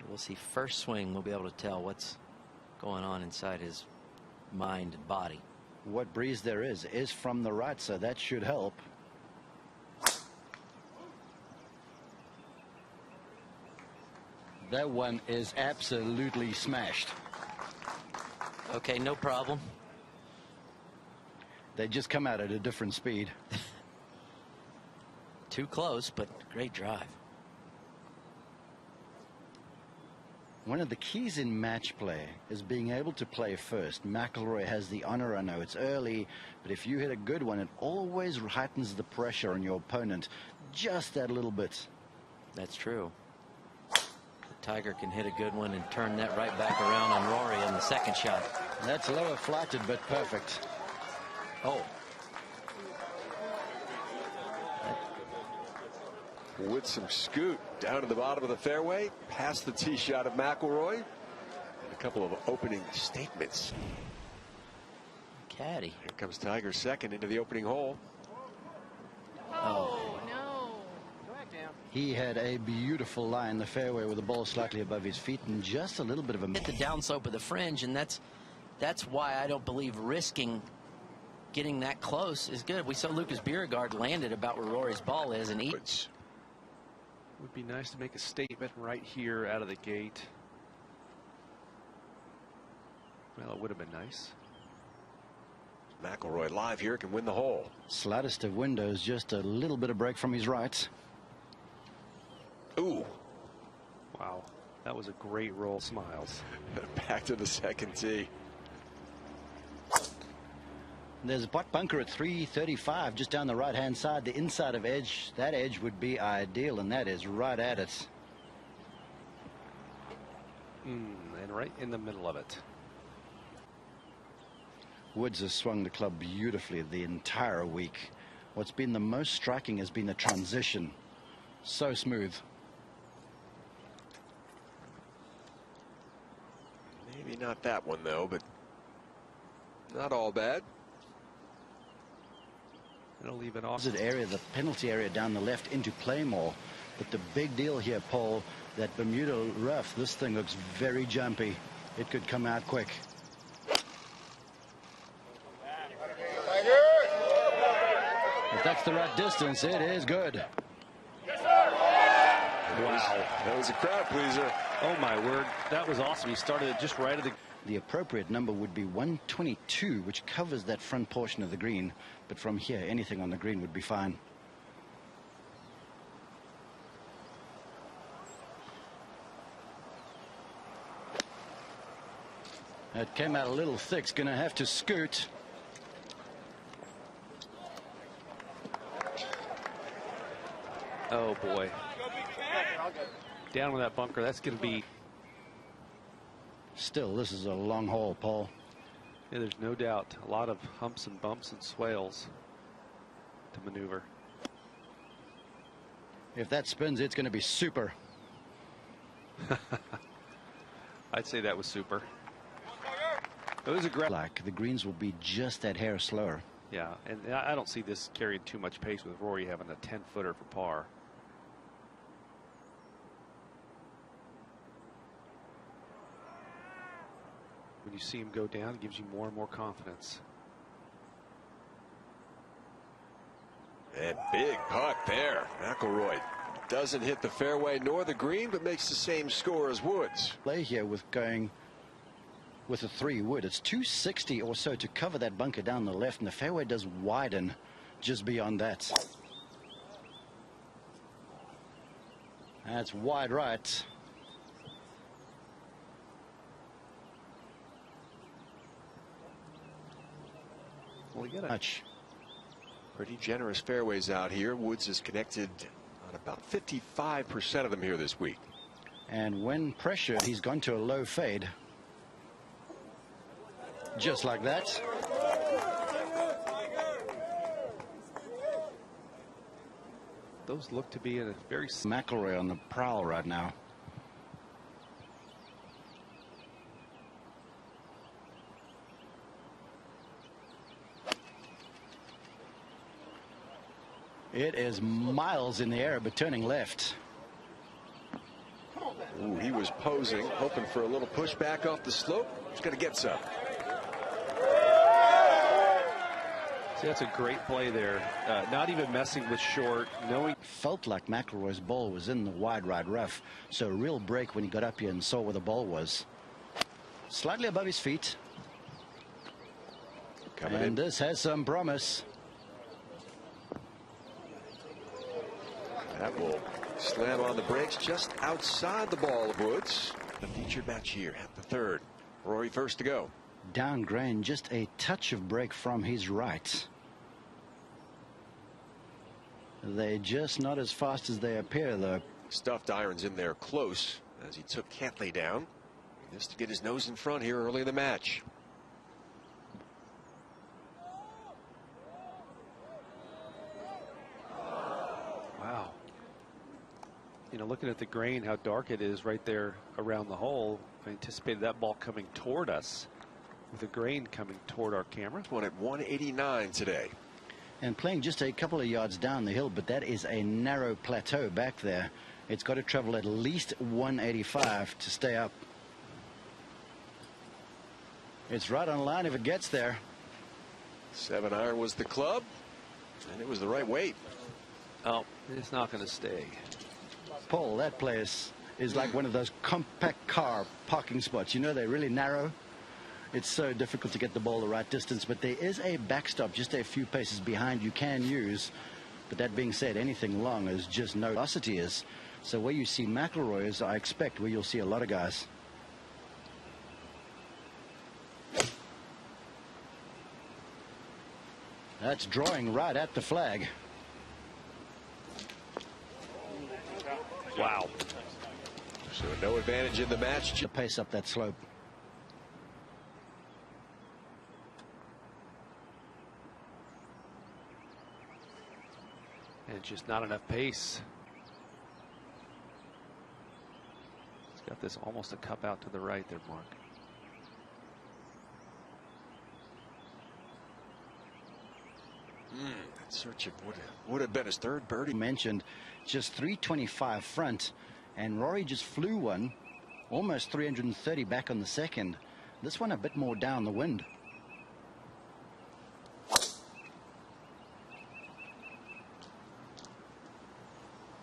we'll see first swing. We'll be able to tell what's going on inside his mind and body. What breeze there is from the right, so that should help. That one is absolutely smashed. Okay, no problem. They just come out at a different speed. Too close, but great drive. One of the keys in match play is being able to play first. McIlroy has the honor. I know it's early, but if you hit a good one, it always heightens the pressure on your opponent just that little bit. That's true. Tiger can hit a good one and turn that right back around on Rory in the second shot. That's lower flighted, but perfect. Oh. With some scoot down to the bottom of the fairway, past the tee shot of McIlroy. And a couple of opening statements. Caddy. Here comes Tiger second into the opening hole. Oh. He had a beautiful lie in the fairway with the ball slightly above his feet and just a little bit of a hit the downslope of the fringe, and that's why I don't believe risking getting that close is good. We saw Lucas Bjerregaard landed about where Rory's ball is, and Would be nice to make a statement right here out of the gate. Well, it would have been nice. McIlroy live here can win the hole. Slightest of windows, just a little bit of break from his right. Ooh. Wow, that was a great roll. Smiles. Back to the second tee. There's a pot bunker at 335 just down the right hand side, the inside of edge. That edge would be ideal, and that is right at it. And right in the middle of it. Woods has swung the club beautifully the entire week. What's been the most striking has been the transition. So smooth. Maybe not that one though, but not all bad. It'll leave it off. Area, the penalty area down the left into play more. But the big deal here, Paul, that Bermuda rough, this thing looks very jumpy. It could come out quick. If that's the right distance, it is good. Wow, that was a crowd pleaser. Oh my word, that was awesome. He started it just right at the appropriate number would be 122, which covers that front portion of the green. But from here, anything on the green would be fine. That came out a little thick. It's going to have to scoot. Oh boy. Down with that bunker. That's going to be. Still, this is a long hole, Paul. Yeah, there's no doubt. A lot of humps and bumps and swales to maneuver. If that spins, it's going to be super. I'd say that was super. It was a great. Like the greens will be just that hair slower. Yeah, and I don't see this carrying too much pace with Rory having a 10-footer for par. When you see him go down, it gives you more and more confidence. And big putt there. McIlroy doesn't hit the fairway nor the green, but makes the same score as Woods. Play here with going with a 3-wood. It's 260 or so to cover that bunker down the left, and the fairway does widen just beyond that. That's wide right. Well, we got much. Pretty generous fairways out here. Woods is connected on about 55% of them here this week. And when pressured, he's gone to a low fade. Just like that. Those look to be in a very. McIlroy on the prowl right now. It is miles in the air, but turning left. Ooh, he was was posing, hoping for a little pushback off the slope. He's going to get some. See, that's a great play there. Not even messing with short, knowing. Felt like McIlroy's ball was in the wide right rough, so a real break when he got up here and saw where the ball was. Slightly above his feet. Coming and in. This has some promise. That will slam on the brakes just outside the ball of Woods. The featured match here at the third. Rory first to go. Down grain, just a touch of break from his right. They're just not as fast as they appear, though. Stuffed irons in there close as he took Cantley down. Just to get his nose in front here early in the match. Wow. You know, looking at the grain, how dark it is right there around the hole, I anticipated that ball coming toward us with the grain coming toward our camera. One at 189 today. And playing just a couple of yards down the hill, but that is a narrow plateau back there. It's got to travel at least 185 to stay up. It's right on line if it gets there. 7 iron was the club, and it was the right weight. Oh, it's not going to stay. Paul, that place is like one of those compact car parking spots. You know, they're really narrow. It's so difficult to get the ball the right distance, but there is a backstop just a few paces behind you can use. But that being said, anything long is just no velocity is. So where you see McIlroy is, I expect, where you'll see a lot of guys. That's drawing right at the flag. Wow. So no advantage in the match. To pace up that slope. And just not enough pace. He's got this almost a cup out to the right there, Mark. That search would have been his third birdie. Mentioned just 325 front, and Rory just flew one almost 330 back on the second. This one a bit more down the wind.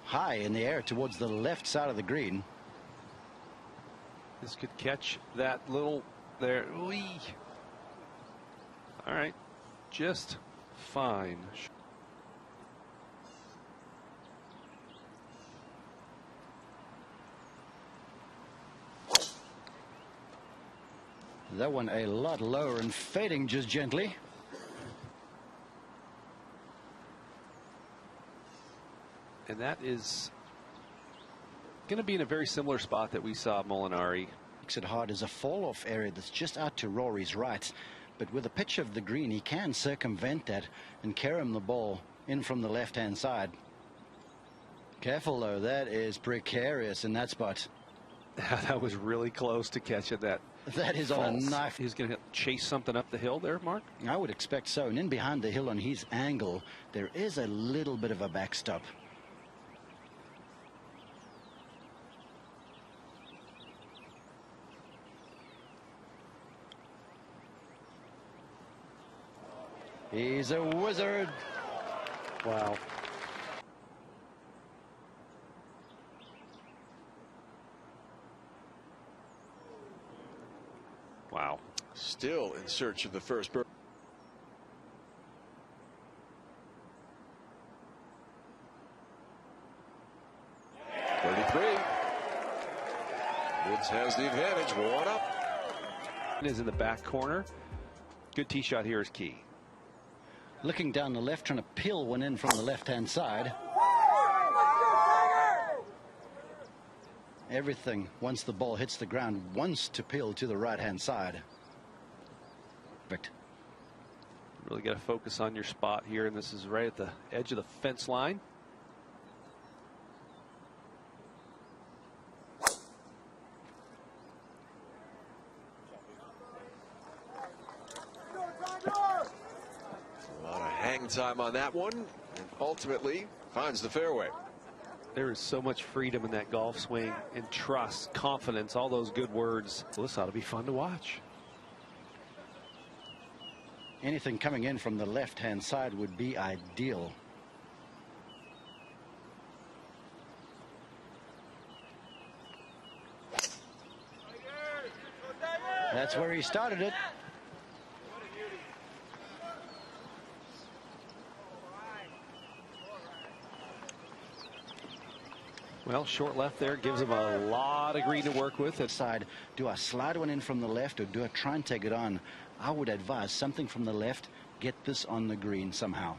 High in the air towards the left side of the green. This could catch that little there. Whee. All right, just fine. That one a lot lower and fading just gently. And that is going to be in a very similar spot that we saw Molinari. Makes it hard as a fall-off area that's just out to Rory's right. But with a pitch of the green, he can circumvent that and carry him the ball in from the left-hand side. Careful, though. That is precarious in that spot. That was really close to catching that. That is on a knife. He's going to chase something up the hill there, Mark? I would expect so. And in behind the hill on his angle, there is a little bit of a backstop. He's a wizard. Wow. Wow. Still in search of the first birdie. Woods has the advantage. 1 up. Is in the back corner. Good tee shot here is key. Looking down the left, trying to peel one in from the left-hand side. Everything, once the ball hits the ground, wants to peel to the right-hand side. Perfect. Really got to focus on your spot here, and this is right at the edge of the fence line. A lot of hang time on that one, and ultimately finds the fairway. There is so much freedom in that golf swing, and trust, confidence, all those good words. Well, this ought to be fun to watch. Anything coming in from the left-hand side would be ideal. That's where he started it. Well, short left there gives him a lot of green to work with. Side, do I slide one in from the left or do I try and take it on? I would advise something from the left. Get this on the green somehow.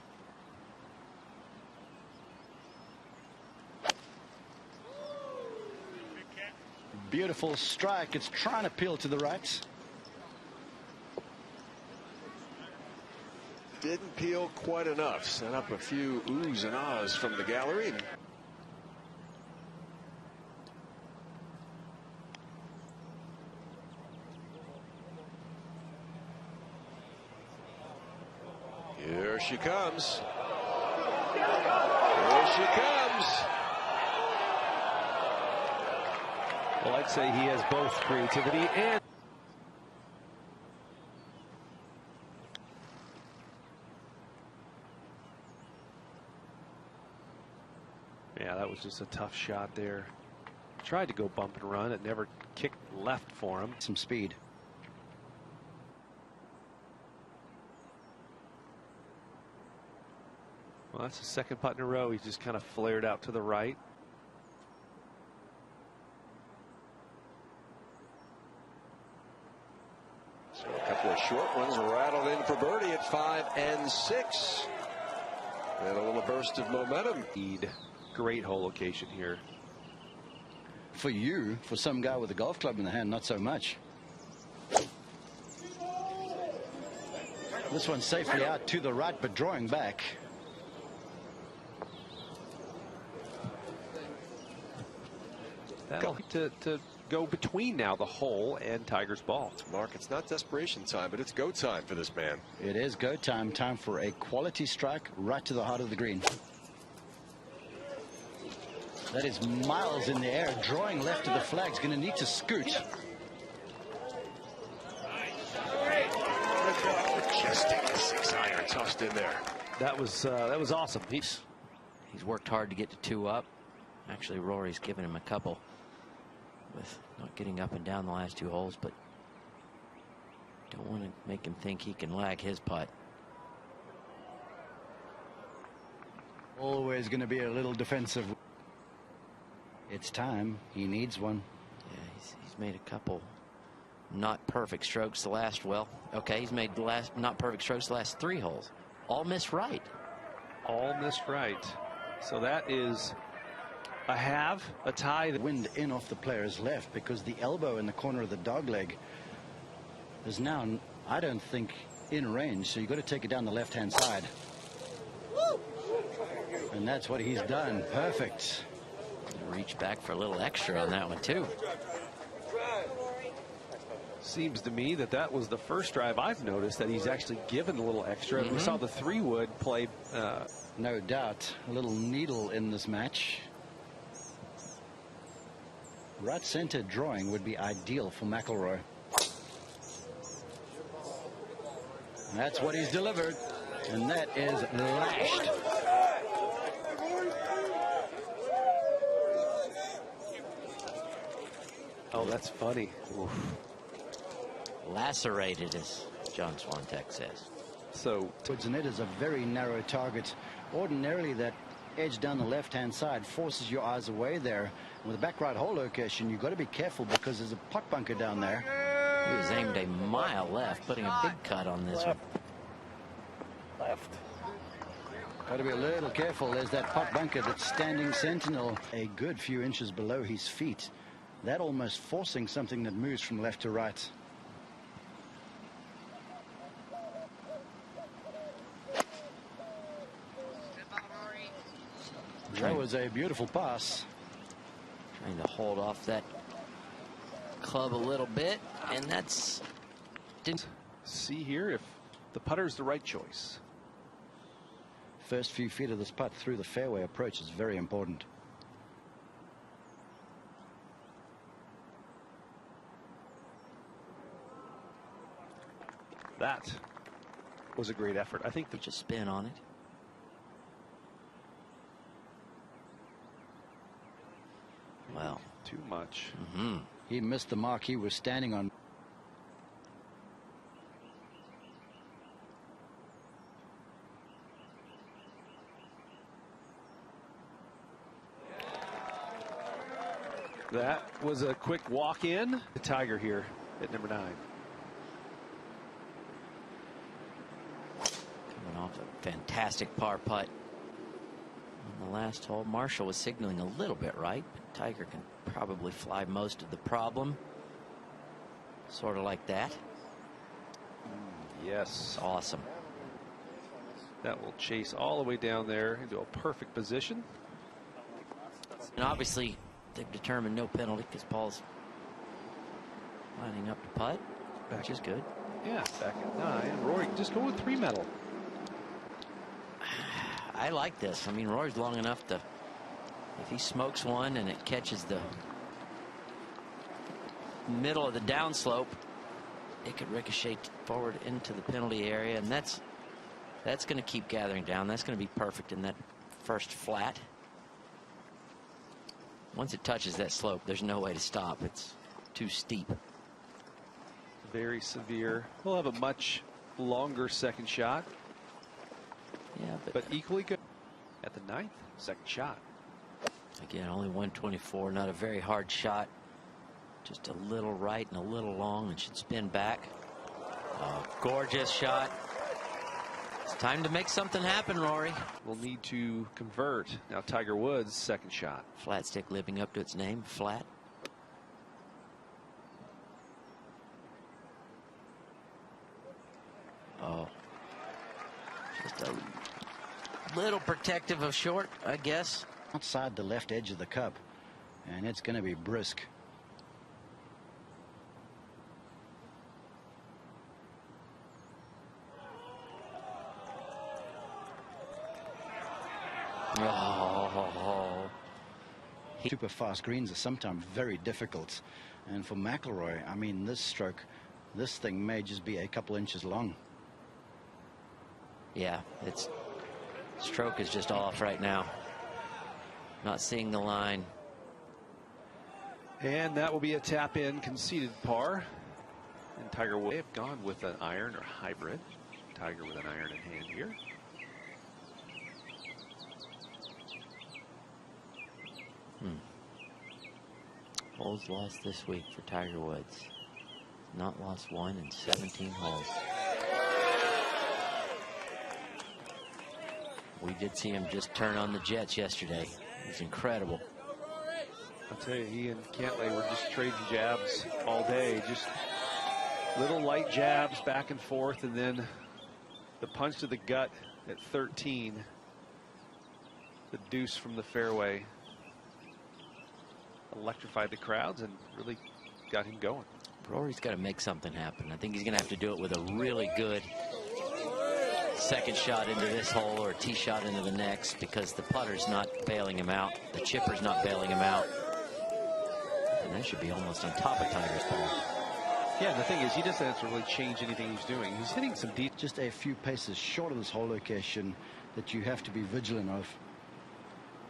Beautiful strike. It's trying to peel to the right. Didn't peel quite enough. Set up a few oohs and ahs from the gallery. Here she comes. Here she comes. Well, I'd say he has both creativity and yeah, that was just a tough shot there. Tried to go bump and run. It never kicked left for him. Some speed. Well, that's the second putt in a row. He's just kind of flared out to the right. So a couple of short ones rattled in for birdie at 5 and 6. And a little burst of momentum. Great hole location here. For you, for some guy with a golf club in the hand, not so much. This one's safely out to the right, but drawing back. That'll to go between now the hole and Tiger's ball. Mark, it's not desperation time, but it's go time for this man. It is go time. Time for a quality strike right to the heart of the green. That is miles in the air. Drawing left of the flag's going to need to scoot. Majestic 6-iron tossed in there. That was awesome. He's worked hard to get to 2 up. Actually, Rory's given him a couple with not getting up and down the last 2 holes, but don't want to make him think he can lag his putt. Always going to be a little defensive. It's time. He needs one. Yeah, he's made a couple not perfect strokes the last, well, okay, he's made the last not perfect strokes the last 3 holes. All missed right. All missed right. So that is a tie. The wind in off the player's left because the elbow in the corner of the dog leg is now, I don't think, in range. So you've got to take it down the left-hand side. And that's what he's done. Perfect. Reach back for a little extra on that one, too. Seems to me that was the first drive I've noticed that he's actually given a little extra. We saw the 3-wood play. No doubt. A little needle in this match. Right center drawing would be ideal for McIlroy. And that's what he's delivered. And that is lashed. Oh, that's funny. Oof. Lacerated, as John Swantek says. So, and it is a very narrow target. Ordinarily, that edge down the left-hand side forces your eyes away there. And with the back right hole location, you've got to be careful because there's a pot bunker down there. He was aimed a mile left, putting a big cut on this one. Left. Got to be a little careful. There's that pot bunker that's standing sentinel a good few inches below his feet. That almost forcing something that moves from left to right. That was a beautiful pass. Trying to hold off that club a little bit, and that's didn't see here if the putter's the right choice. First few feet of this putt through the fairway approach is very important. That was a great effort. I think the Just spin on it. Well, too much. He missed the mark he was standing on. That was a quick walk in. The Tiger here at number 9. Coming off a fantastic par putt on the last hole. Marshall was signaling a little bit right, but Tiger can probably fly most of the problem. Sort of like that. Yes. Awesome. That will chase all the way down there into a perfect position. And obviously, they've determined no penalty because Paul's lining up to putt, which is good. Yeah, back at 9. Rory, just go with 3 metal. I like this. I mean, Rory's long enough to, if he smokes one and it catches the middle of the downslope, it could ricochet forward into the penalty area, and that's going to keep gathering down. That's going to be perfect in that first flat. Once it touches that slope, there's no way to stop. It's too steep. Very severe. We'll have a much longer second shot, Yeah, but equally good at the 9th second shot. again, only 124. Not a very hard shot. Just a little right and a little long, and should spin back. Oh, gorgeous shot. It's time to make something happen, Rory. We'll need to convert. Now Tiger Woods' second shot. Flat stick living up to its name, flat. Oh. Just a little protective of short, I guess. Outside the left edge of the cup, and it's going to be brisk. Oh. Super fast greens are sometimes very difficult, and for McIlroy, I mean, this stroke, this thing may just be a couple inches long. Yeah, its stroke is just off right now. Not seeing the line. And that will be a tap in conceded par. And Tiger will have gone with an iron or hybrid. Tiger with an iron in hand here. Holes lost this week for Tiger Woods. Not lost one in 17 holes. We did see him just turn on the jets yesterday. It was incredible. I'll tell you, he and Cantlay were just trading jabs all day. Just little light jabs back and forth, and then the punch to the gut at 13. The deuce from the fairway electrified the crowds and really got him going. Rory's got to make something happen. I think he's going to have to do it with a really good second shot into this hole or a tee shot into the next, because the putter's not bailing him out. The chipper's not bailing him out. And that should be almost on top of Tiger's ball. Yeah, the thing is, he doesn't have to really change anything he's doing. He's hitting some deep. Just a few paces short of this hole location that you have to be vigilant of.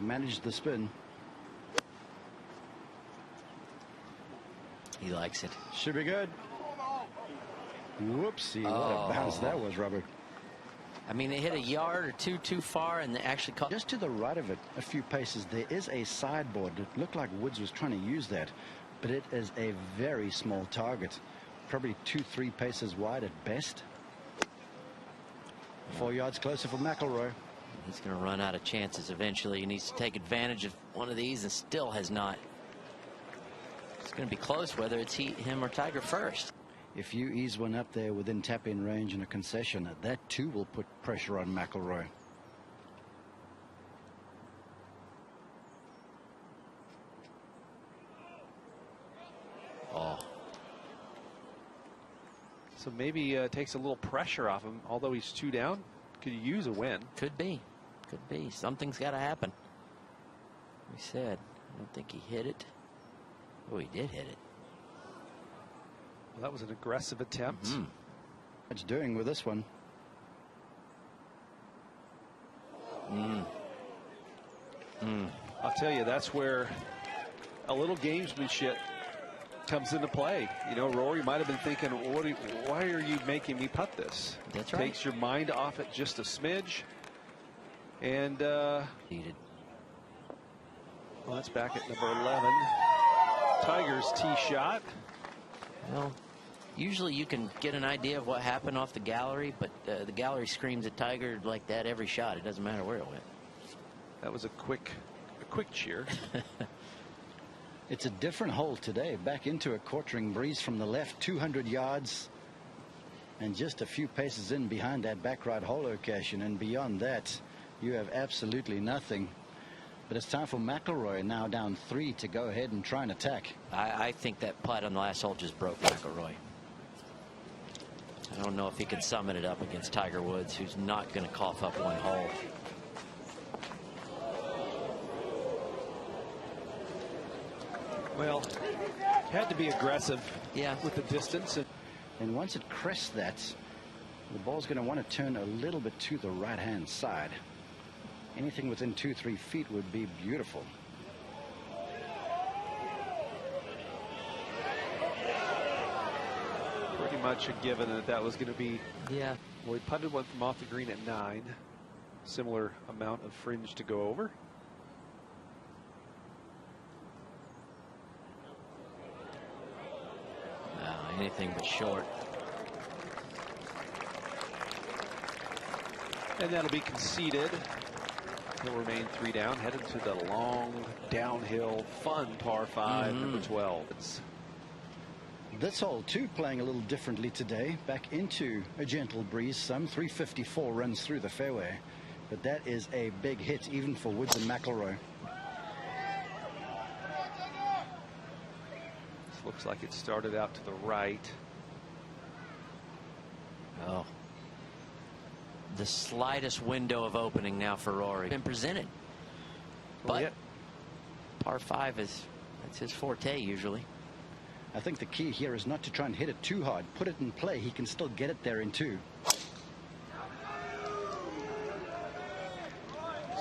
Manage the spin. He likes it. Should be good. Whoopsie, what a bounce that was, Robert. I mean, they hit a yard or two too far, and they actually caught. Just to the right of it, a few paces, there is a sideboard. It looked like Woods was trying to use that, but it is a very small target. Probably 2-3 paces wide at best. 4 yards closer for McIlroy. He's going to run out of chances eventually. He needs to take advantage of one of these, and still has not. It's going to be close whether it's him or Tiger first. If you ease one up there within tap-in range and a concession, that too will put pressure on McIlroy. Oh. So maybe takes a little pressure off him, although he's 2 down. Could use a win. Could be. Could be. Something's got to happen. We said, I don't think he hit it. Oh, he did hit it. Well, that was an aggressive attempt. What's doing with this one? I'll tell you, that's where a little gamesmanship comes into play. You know, Rory might have been thinking, why are you making me putt this? That's right. Takes your mind off it just a smidge. And well, that's back at number 11. Tiger's tee shot. Well, usually you can get an idea of what happened off the gallery, but the gallery screams at Tiger like that every shot. It doesn't matter where it went. That was a quick cheer. It's a different hole today. Back into a quartering breeze from the left, 200 yards. And just a few paces in behind that back right hole location. And beyond that, you have absolutely nothing. But it's time for McIlroy, now down 3, to go ahead and try and attack. I think that putt on the last hole just broke McIlroy. I don't know if he can summon it up against Tiger Woods, who's not going to cough up one hole. Well, had to be aggressive, yeah, with the distance. And once it crests that, the ball's going to want to turn a little bit to the right-hand side. Anything within 2-3 feet would be beautiful. Pretty much a given that was going to be. Yeah. Well, he putted one from off the green at 9. Similar amount of fringe to go over. Anything but short. And that'll be conceded. He'll remain 3 down, headed to the long downhill fun par 5, number 12. This hole too playing a little differently today. Back into a gentle breeze. Some 354 runs through the fairway, but that is a big hit even for Woods and McIlroy. Looks like it started out to the right. Oh, the slightest window of opening now for Rory been presented, but yeah, par 5 that's his forte usually. I think the key here is not to try and hit it too hard. Put it in play. He can still get it there in 2. It's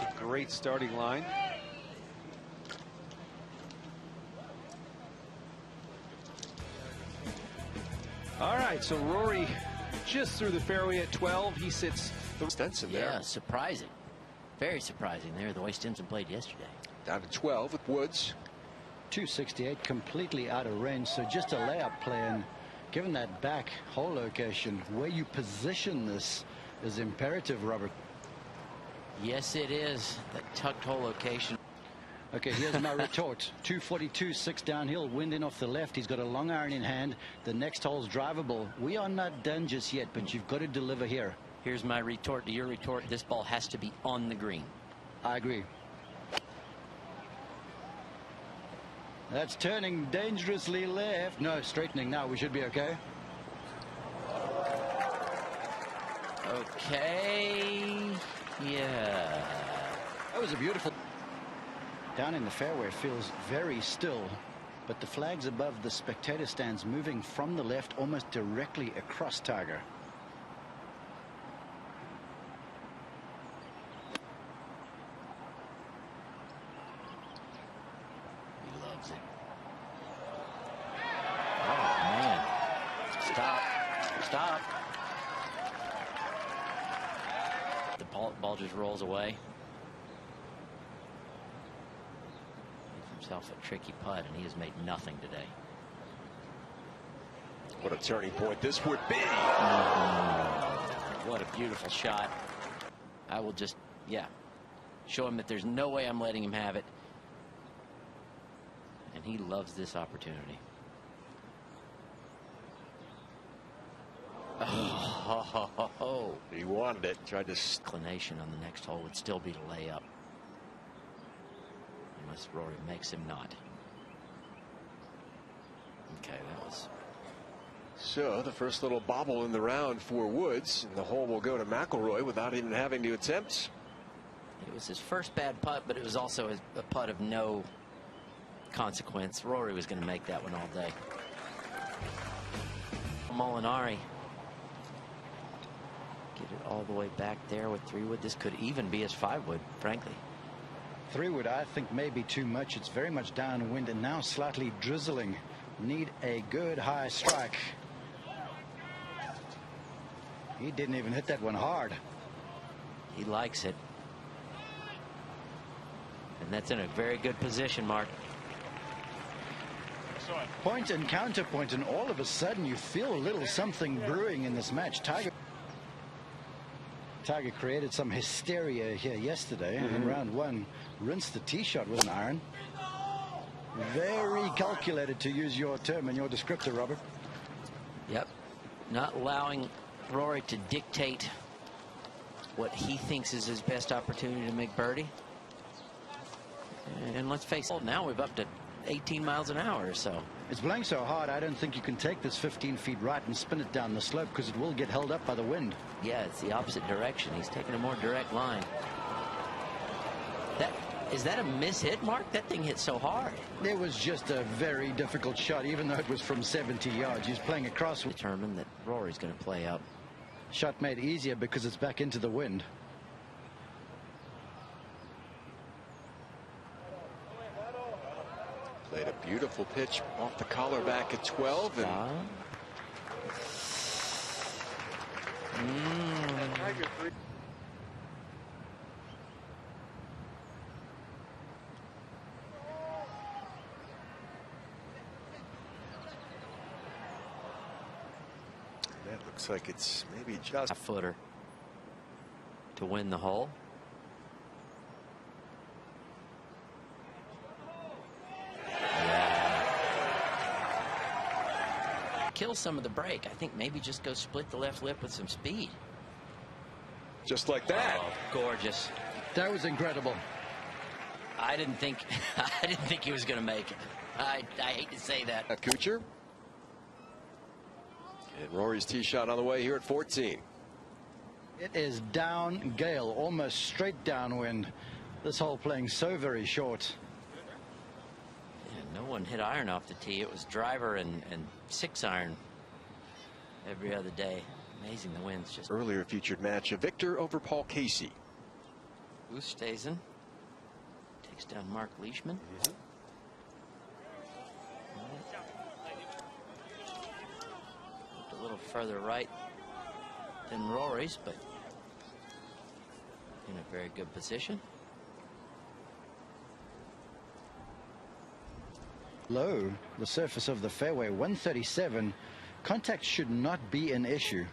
a great starting line. All right, so Rory just through the fairway at 12. He sits Stenson there. Yeah, surprising. Very surprising there, the way Stinson played yesterday. Down to 12 with Woods. 268, completely out of range. So just a layup play. And given that back hole location, where you position this is imperative, Robert. Yes, it is. That tucked hole location. Okay, here's my retort. 242, 6 downhill, wind in off the left. He's got a long iron in hand. The next hole's drivable. We are not done just yet, but you've got to deliver here. Here's my retort to your retort. This ball has to be on the green. I agree. That's turning dangerously left. No, straightening now. We should be okay. Okay. Yeah. That was a beautiful. Down in the fairway feels very still, but the flags above the spectator stands moving from the left almost directly across Tiger. He loves it. Oh, man. Stop. Stop. The ball just rolls away. Himself a tricky putt, and he has made nothing today. What a turning point this would be. What a beautiful shot. I will just, yeah, show him that there's no way I'm letting him have it. And he loves this opportunity. Oh, He wanted it. Tried to. inclination on the next hole would still be to lay up. Unless Rory makes him not. Okay, that was. So the first little bobble in the round for Woods, and the hole will go to McIlroy without even having to attempt. It was his first bad putt, but it was also a putt of no consequence. Rory was going to make that one all day. Molinari Get it all the way back there with 3-wood. This could even be his 5-wood, frankly. 3-wood, I think, may be too much. It's very much downwind and now slightly drizzling. Need a good high strike. He didn't even hit that one hard. He likes it. And that's in a very good position, Mark. Point and counterpoint, and all of a sudden you feel a little something brewing in this match. Tiger created some hysteria here yesterday in round one. Rinsed the tee shot with an iron. Very calculated, to use your term and your descriptor, Robert. Yep. Not allowing Rory to dictate what he thinks is his best opportunity to make birdie. And let's face it, now we've up to 18 miles an hour or so. It's blowing so hard, I don't think you can take this 15 feet right and spin it down the slope, because it will get held up by the wind. Yeah, it's the opposite direction. He's taking a more direct line. Is that a mishit, Mark? That thing hit so hard. It was just a very difficult shot, even though it was from 70 yards. He's playing across. Determined that Rory's going to play up. Shot made easier because it's back into the wind. Played a beautiful pitch off the collar back at 12. That looks like it's maybe just a footer to win the hole. Kill some of the break. I think maybe just go split the left lip with some speed. just like that. Oh, gorgeous. That was incredible. I didn't think he was going to make it. I hate to say that. Kuchar. And Rory's tee shot on the way here at 14. It is down gale, almost straight downwind. This hole playing so very short. Yeah, no one hit iron off the tee. It was driver and 6-iron every other day. Amazing, the wind's just. Earlier featured match of Victor over Paul Casey. Oosthuizen takes down Mark Leishman. A little further right than Rory's, but in a very good position. Low, the surface of the fairway, 137. Contact should not be an issue.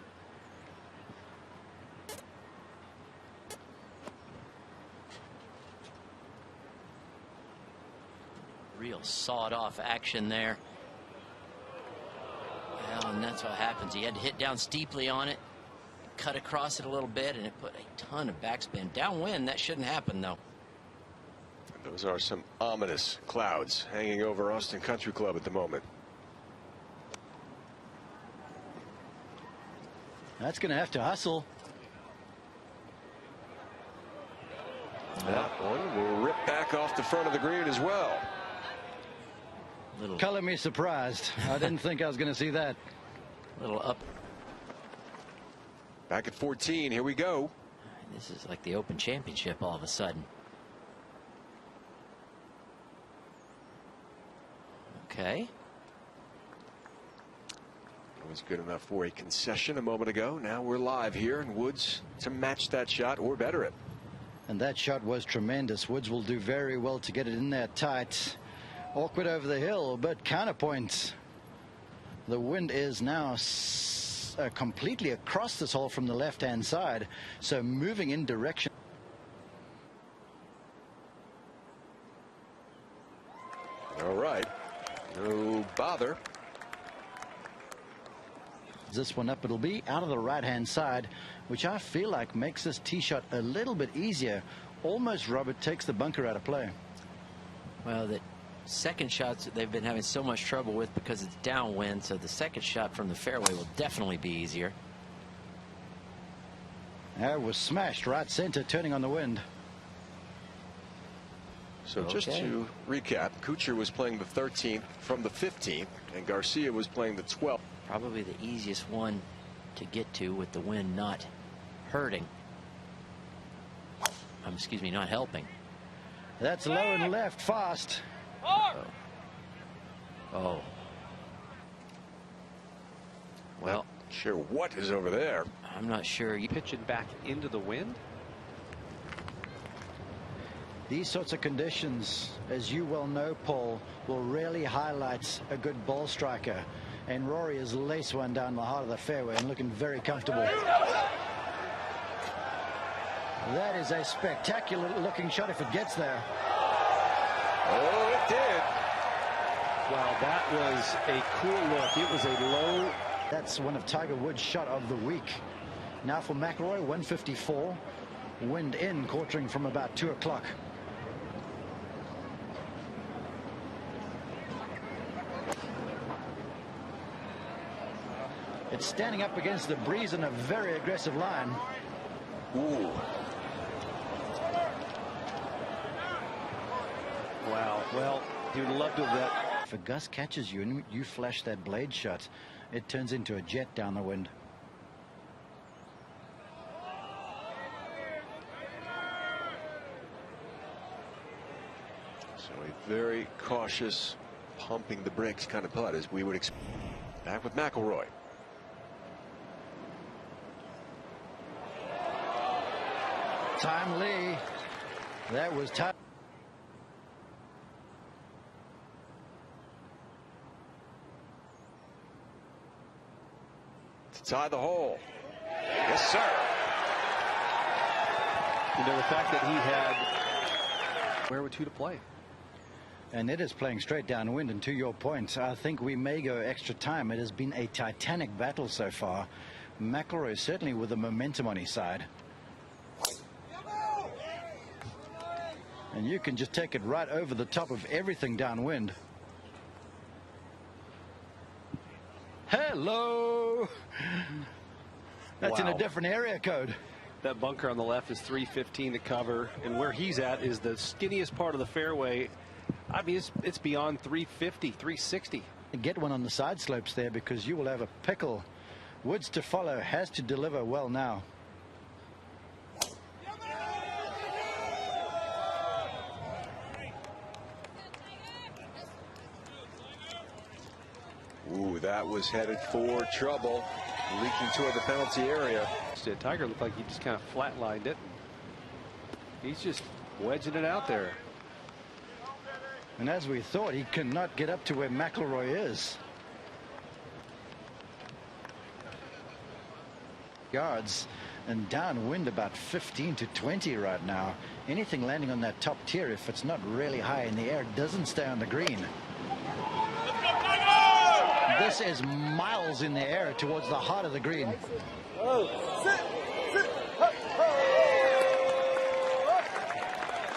Real sawed-off action there. Well, and that's what happens. He had to hit down steeply on it, cut across it a little bit, and it put a ton of backspin. Downwind, that shouldn't happen, though. Those are some ominous clouds hanging over Austin Country Club at the moment. That's going to have to hustle. That one will rip back off the front of the green as well. Color me surprised. I didn't think I was going to see that. Little up. Back at 14. Here we go. This is like the Open Championship all of a sudden. Okay. It was good enough for a concession a moment ago. Now we're live here, and Woods to match that shot or better it. And that shot was tremendous. Woods will do very well to get it in there tight. Awkward over the hill, but counterpoint. The wind is now completely across this hole from the left-hand side, so moving in direction. All right. No bother. This one up, it'll be out of the right-hand side, which I feel like makes this tee shot a little bit easier. Almost, Robert, takes the bunker out of play. Well, the second shots that they've been having so much trouble with because it's downwind, so the second shot from the fairway will definitely be easier. That was smashed right center, turning on the wind. So just to recap, Kuchar was playing the 13th from the 15th, and Garcia was playing the 12th. Probably the easiest one to get to with the wind not hurting. Excuse me, not helping. That's low and left fast. Oh. Well, Sure what is over there. I'm not sure. Pitching back into the wind. These sorts of conditions, as you well know, Paul, will really highlight a good ball striker. And Rory has laced one down the heart of the fairway and looking very comfortable. That is a spectacular looking shot if it gets there. Oh, it did. Wow, that was a cool look. It was a low. That's one of Tiger Woods' shot of the week. Now for McIlroy, 154. Wind in, quartering from about 2 o'clock. It's standing up against the breeze in a very aggressive line. Ooh. Wow. Well, he would love to have that. If a gust catches you and you flash that blade shot, it turns into a jet down the wind. So a very cautious, pumping the brakes kind of putt, as we would expect. Back with McIlroy. Timely. That was time. To tie the hole. Yes, sir. You know, the fact that he had where would two to play. And it is playing straight downwind, and to your point, I think we may go extra time. It has been a titanic battle so far. McIlroy certainly with the momentum on his side. And you can just take it right over the top of everything downwind. Hello! That's in a Wow. different area code. That bunker on the left is 315 to cover, and where he's at is the skinniest part of the fairway. I mean, it's beyond 350, 360. Get one on the side slopes there, because you will have a pickle. Woods to follow, has to deliver well now. Ooh, that was headed for trouble. Leaking toward the penalty area. Tiger looked like he just kind of flatlined it. He's just wedging it out there. And as we thought, he cannot get up to where McIlroy is. Yards and downwind about 15 to 20 right now. Anything landing on that top tier, if it's not really high in the air, doesn't stay on the green. This is miles in the air towards the heart of the green. It's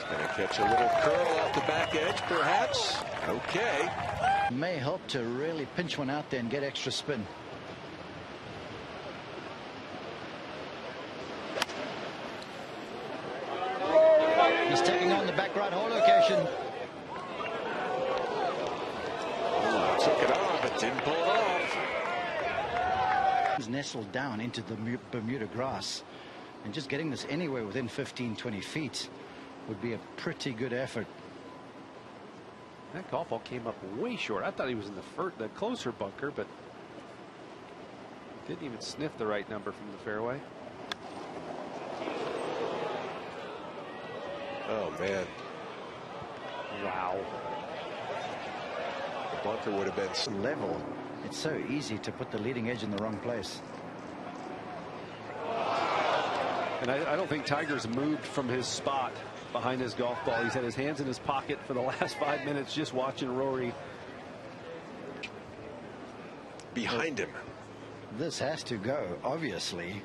going to catch a little curl off the back edge, perhaps. Okay. May help to really pinch one out there and get extra spin. He's taking on the back right hole location. Took it on, but didn't pull it off. He's nestled down into the Bermuda grass, and just getting this anywhere within 15-20 feet would be a pretty good effort. That golf ball came up way short. I thought he was in the closer bunker, but didn't even sniff the right number from the fairway. Oh, man. Wow. The bunker would have been Level. It's so easy to put the leading edge in the wrong place. And I don't think Tiger's moved from his spot behind his golf ball. He's had his hands in his pocket for the last 5 minutes just watching Rory. behind him. This has to go, obviously.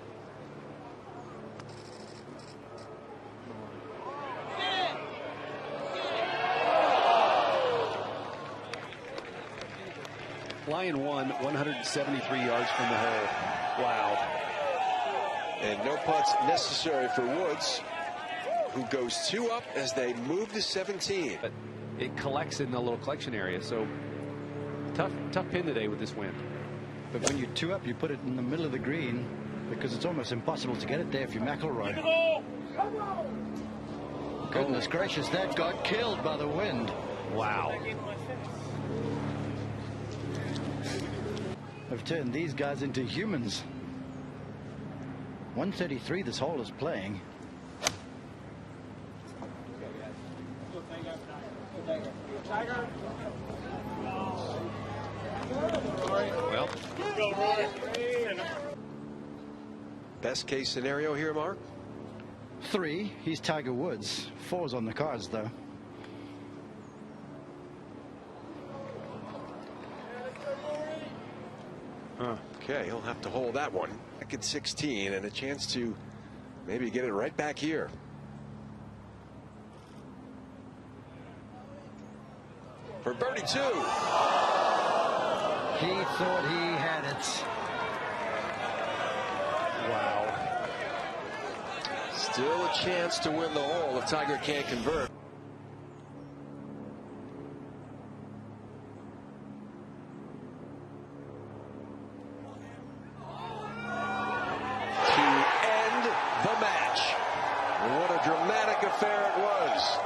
Lion won 173 yards from the hole. Wow. And no putts necessary for Woods, who goes 2 up as they move to 17. But it collects in the little collection area, so tough pin today with this wind. But when you 2 up, you put it in the middle of the green. because it's almost impossible to get it there if you're McIlroy. Goodness gracious, that got killed by the wind. Wow. Have turned these guys into humans. 133 this hole is playing. Well, Best case scenario here, Mark? 3, he's Tiger Woods. 4's on the cards, though. Okay, he'll have to hold that one. Back at 16 and a chance to maybe get it right back here. For birdie 2. He thought he had it. Wow. Still a chance to win the hole if Tiger can't convert. To end the match. What a dramatic affair it was.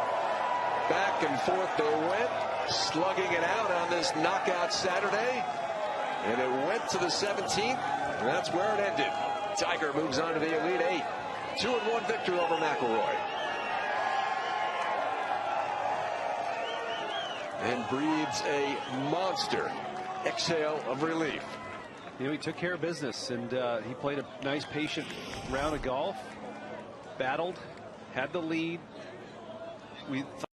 Back and forth they went, slugging it out on this knockout Saturday. And it went to the 17th, and that's where it ended. Tiger moves on to the Elite Eight. 2-1 victory over McIlroy. And breathes a monster exhale of relief. you know, he took care of business, and he played a nice, patient round of golf, battled, had the lead. We